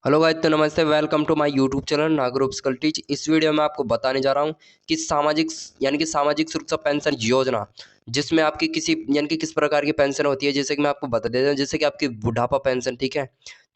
Hello guys, तो नमस्ते। Welcome to my YouTube channel Nagroop skill teach. इस वीडियो में आपको बताने जा रहा हूं कि सामाजिक सुरक्षा पेंशन योजना, जिसमें आपकी किसी किस प्रकार की पेंशन होती है। जैसे कि मैं आपको बता देता हूं, जैसे कि आपकी बुढ़ापा पेंशन, ठीक है।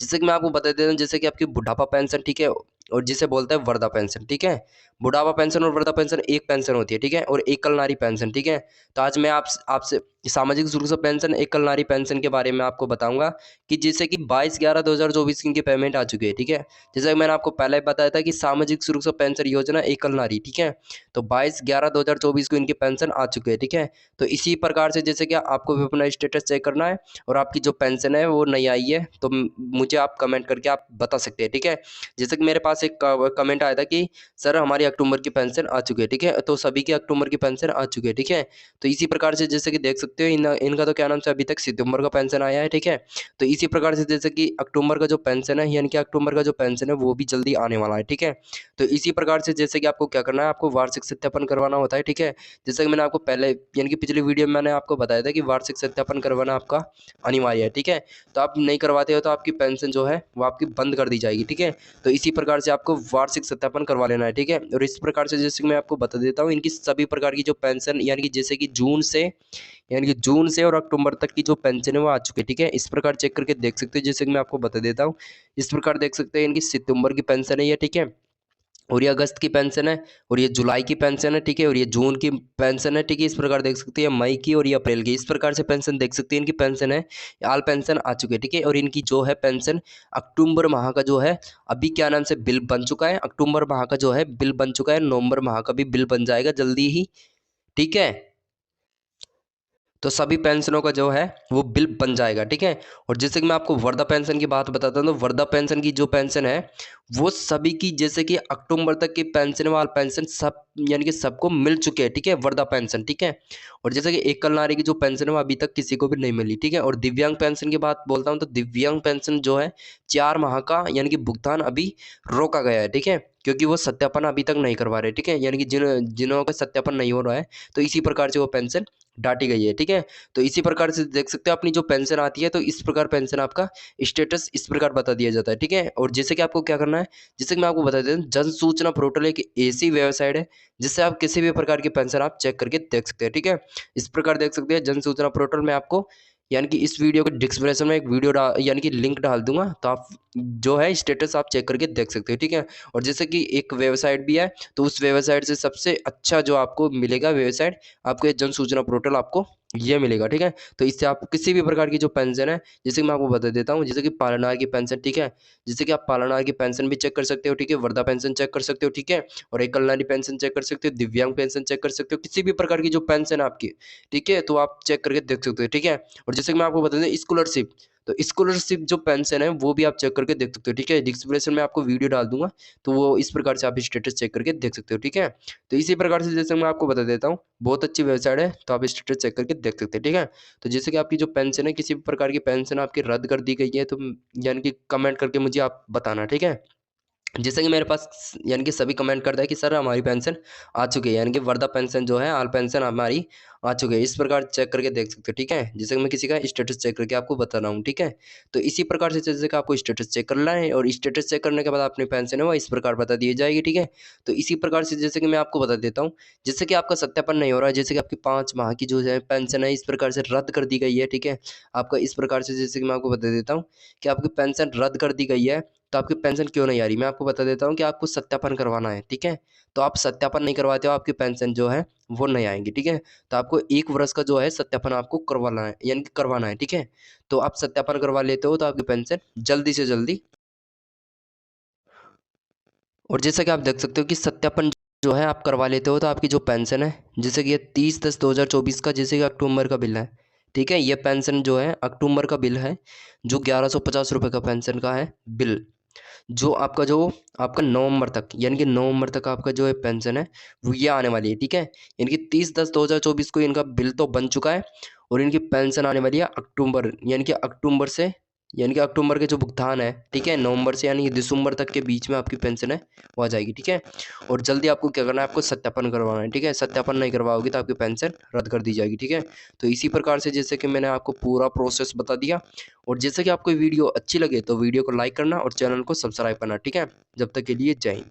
जैसे कि मैं आपको बता देता हूं, जैसे कि आपकी बुढ़ापा पेंशन, ठीक है, और जिसे बोलते हैं वृद्धा पेंशन, ठीक है। बुढ़ापा पेंशन और वृद्धा पेंशन एक पेंशन होती है, ठीक है, और एकल नारी पेंशन, ठीक है। तो आज मैं आपसे सामाजिक सुरक्षा पेंशन, एकल नारी पेंशन के बारे में आपको बताऊंगा कि जैसे कि 22/11/2024 की इनकी पेमेंट आ चुकी है, ठीक है। जैसे कि मैंने आपको पहले बताया था कि सामाजिक सुरक्षा पेंशन योजना एकल नारी, ठीक है। तो 22/11/2024 को इनकी पेंशन आ चुकी है, ठीक है। तो इसी प्रकार से जैसे कि आपको भी अपना स्टेटस चेक करना है और आपकी जो पेंशन है वो नहीं आई है, तो मुझे आप कमेंट करके आप बता सकते हैं, ठीक है। जैसे कि मेरे पास एक कमेंट आया था कि सर हमारी अक्टूबर की पेंशन आ चुकी है, ठीक है। तो सभी की अक्टूबर की पेंशन आ चुकी है, ठीक है। तो इसी प्रकार से जैसे कि देख सकते हो इनका तो क्या नाम से अभी तक सितंबर का पेंशन आया है, ठीक है। तो इसी प्रकार से जैसे कि अक्टूबर का जो पेंशन है, अक्टूबर का जो पेंशन है वो भी जल्दी आने वाला है, ठीक है। तो इसी प्रकार से जैसे कि आपको क्या करना है, आपको वार्षिक सत्यापन करवाना होता है, ठीक है। जैसे कि मैंने आपको पहले पिछली वीडियो में मैंने आपको बताया था कि वार्षिक सत्यापन करवाना आपका अनिवार्य है, ठीक है। तो आप नहीं करवाते हो तो आपकी पेंशन जो है वो आपकी बंद कर दी जाएगी, ठीक है। तो इसी प्रकार से आपको वार्षिक सत्यापन करवा लेना है, ठीक है। और इस प्रकार से जैसे कि मैं आपको बता देता हूँ, इनकी सभी प्रकार की जो पेंशन जैसे कि जून से और अक्टूबर तक की जो पेंशन है वो आ चुकी है, ठीक है। इस प्रकार चेक करके देख सकते हो, जैसे कि मैं आपको बता देता हूँ। इस प्रकार देख सकते हैं इनकी सितंबर की पेंशन है ये, ठीक है। और ये अगस्त की पेंशन है, और ये जुलाई की पेंशन है, ठीक है। और ये जून की पेंशन है, ठीक है। इस प्रकार देख सकते हैं मई की, और ये अप्रैल की। इस प्रकार से पेंशन देख सकते हैं, इनकी पेंशन है, आल पेंशन आ चुकी है, ठीक है। और इनकी जो है पेंशन अक्टूबर माह का जो है अभी क्या नाम से बिल बन चुका है। अक्टूबर माह का जो है बिल बन चुका है, नवंबर माह का भी बिल बन जाएगा जल्दी ही, ठीक है। तो सभी पेंशनों का जो है वो बिल बन जाएगा, ठीक है। और जैसे कि मैं आपको वृद्धा पेंशन की बात बताता हूँ, तो वृद्धा पेंशन की जो पेंशन है वो सभी की, जैसे कि अक्टूबर तक की पेंशन वाला पेंशन सब सबको मिल चुके हैं, ठीक है, वृद्धा पेंशन, ठीक है। और जैसे कि एकल नारी की जो पेंशन है वो अभी तक किसी को भी नहीं मिली, ठीक है। और दिव्यांग पेंशन की बात बोलता हूँ, तो दिव्यांग पेंशन जो है 4 माह का भुगतान अभी रोका गया है, ठीक है, क्योंकि वो सत्यापन अभी तक नहीं करवा रहे, ठीक है। जिनों का सत्यापन नहीं हो रहा है, तो इसी प्रकार से वो पेंशन डाटी गई है, ठीक है। तो इसी प्रकार से देख सकते हो अपनी जो पेंशन आती है, तो इस प्रकार पेंशन आपका स्टेटस इस प्रकार बता दिया जाता है, ठीक है। और जैसे कि आपको क्या करना है, जैसे कि मैं आपको बता देता हूँ, जन सूचना पोर्टल एक ऐसी वेबसाइट है जिससे आप किसी भी प्रकार की पेंशन आप चेक करके देख सकते हैं, ठीक है। इस प्रकार देख सकते हैं जन सूचना पोर्टल में आपको इस वीडियो के डिस्क्रिप्शन में एक वीडियो लिंक डाल दूंगा, तो आप जो है स्टेटस आप चेक करके देख सकते हो, ठीक है। और जैसे कि एक वेबसाइट भी है, तो उस वेबसाइट से सबसे अच्छा जो आपको मिलेगा वेबसाइट, आपको ये जन सूचना पोर्टल आपको ये मिलेगा, ठीक है। तो इससे आप किसी भी प्रकार की जो पेंशन है, जैसे कि मैं आपको बता देता हूँ, जैसे कि पालनार की पेंशन, ठीक है। जैसे कि आप पालनार की पेंशन भी चेक कर सकते हो, ठीक है, वृद्धा पेंशन चेक कर सकते हो, ठीक है। और एक कल्याणी पेंशन चेक कर सकते हो, दिव्यांग पेंशन चेक कर सकते हो, किसी भी प्रकार की जो पेंशन है आपकी, ठीक है, तो आप चेक करके देख सकते हो, ठीक है। और जैसे कि मैं आपको बता दें स्कॉलरशिप, तो स्कॉलरशिप जो पेंशन है वो भी आप चेक करके देख सकते हो, ठीक है। डिस्क्रिप्शन में आपको वीडियो डाल दूंगा, तो वो इस प्रकार से आप स्टेटस चेक करके देख सकते हो, ठीक है। तो इसी प्रकार से जैसे मैं आपको बता देता हूँ, बहुत अच्छी वेबसाइट है, तो आप स्टेटस चेक करके देख सकते हैं, ठीक है। तो जैसे कि आपकी जो पेंशन है, किसी भी प्रकार की पेंशन आपकी रद्द कर दी गई है, तो कमेंट करके मुझे आप बताना, ठीक है। जैसे कि मेरे पास सभी कमेंट करता है कि सर हमारी पेंशन आ चुकी है, वृद्धा पेंशन जो है आल पेंशन हमारी आ चुकी है। इस प्रकार चेक करके देख सकते हो, ठीक है। जैसे कि मैं किसी का स्टेटस चेक करके आपको बता रहा हूँ, ठीक है। तो इसी प्रकार से जैसे कि आपको स्टेटस चेक करना है, और स्टेटस चेक करने के बाद अपनी पेंशन है वो इस प्रकार बता दी जाएगी, ठीक है। तो इसी प्रकार से जैसे कि मैं आपको बता देता हूँ, जैसे कि आपका सत्यापन नहीं हो रहा है, जैसे कि आपकी 5 माह की जो है पेंशन है इस प्रकार से रद्द कर दी गई है, ठीक है। आपका इस प्रकार से जैसे कि मैं आपको बता देता हूँ कि आपकी पेंशन रद्द कर दी गई है, तो आपकी पेंशन क्यों नहीं आ रही, मैं आपको बता देता हूँ कि आपको सत्यापन करवाना है, ठीक है। तो आप सत्यापन नहीं करवाते हो, आपकी पेंशन जो है वो नहीं आएंगी, ठीक है। तो आपको 1 वर्ष का जो है सत्यापन आपको करवाना है, करवाना है, ठीक है। तो आप सत्यापन करवा लेते हो तो आपकी पेंशन जल्दी से जल्दी। और जैसा कि आप देख सकते हो कि सत्यापन जो है आप करवा लेते हो तो आपकी जो पेंशन है, जैसे कि ये 30/10/2024 का, जैसे कि अक्टूबर का बिल है, ठीक है। ये पेंशन जो है अक्टूबर का बिल है, जो 1150 रुपये का पेंशन का है बिल, जो आपका नवंबर तक, नवंबर तक आपका जो है पेंशन है वो ये आने वाली है, ठीक है। 30/10/2024 को इनका बिल तो बन चुका है, और इनकी पेंशन आने वाली है अक्टूबर, अक्टूबर से यानी कि अक्टूबर के जो भुगतान है, ठीक है, नवंबर से यानी दिसंबर तक के बीच में आपकी पेंशन है वो आ जाएगी, ठीक है। और जल्दी आपको क्या करना है, आपको सत्यापन करवाना है, ठीक है। सत्यापन नहीं करवाओगे तो आपकी पेंशन रद्द कर दी जाएगी, ठीक है। तो इसी प्रकार से जैसे कि मैंने आपको पूरा प्रोसेस बता दिया। और जैसे कि आपको वीडियो अच्छी लगे तो वीडियो को लाइक करना और चैनल को सब्सक्राइब करना, ठीक है। जब तक के लिए जय हिंद।